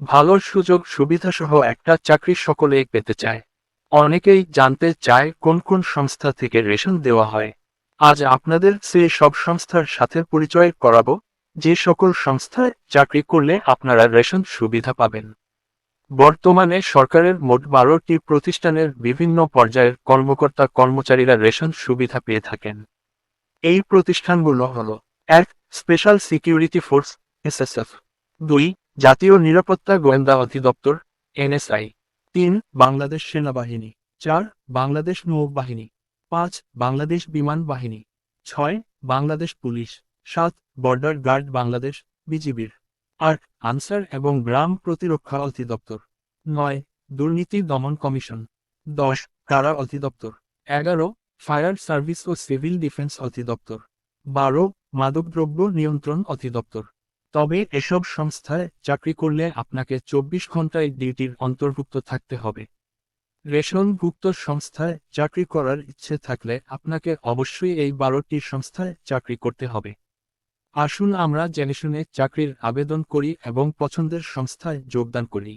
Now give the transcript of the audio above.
ভালো সুযোগ সুবিধাসহ একটা চাকরি সকলেই পেতে চায়। অনেকেই জানতে চায় কোন কোন সংস্থা থেকে রেশন দেওয়া হয়। আজ আপনাদের সেই সব সংস্থার সাথে পরিচয় করাবো, যে সকল সংস্থায় চাকরি করলে আপনারা রেশন সুবিধা পাবেন। বর্তমানে সরকারের মোট 12টি প্রতিষ্ঠানের বিভিন্ন পর্যায়ের কর্মকর্তা কর্মচারীরা রেশন সুবিধা পেয়ে থাকেন। এই প্রতিষ্ঠানগুলো হল: ১. Special security force SSF. ২. জাতীয় নিরাপত্তা গোয়েন্দা অধিদপ্তর এনএসআই। ৩. বাংলাদেশ সেনাবাহিনী। ৪. বাংলাদেশ নৌবাহিনী। ৫. বাংলাদেশ বিমান বাহিনী। ৬. Bangladesh police. ৭. Border guard Bangladesh বিজিবির। ৮. আনসার এবং গ্রাম প্রতিরক্ষা অধিদপ্তর। ৯. দুর্নীতি দমন কমিশন। ১০. কারা অধিদপ্তর। ১১. ফায়ার সার্ভিস ও সিভিল ডিফেন্স অধিদপ্তর। ১২. মাদকদ্রব্য নিয়ন্ত্রণ অধিদপ্তর। তবে এসব সংস্থায় চাকরি করলে আপনাকে ২৪ ঘন্টায় ডিউটির অন্তর্ভুক্ত থাকতে হবে। রেশনভুক্ত সংস্থায় চাকরি করার ইচ্ছে থাকলে আপনাকে অবশ্যই এই 12টি সংস্থায় চাকরি করতে হবে। আসুন আমরা জেনেশুনে চাকরির আবেদন করি এবং পছন্দের সংস্থায় যোগদান করি।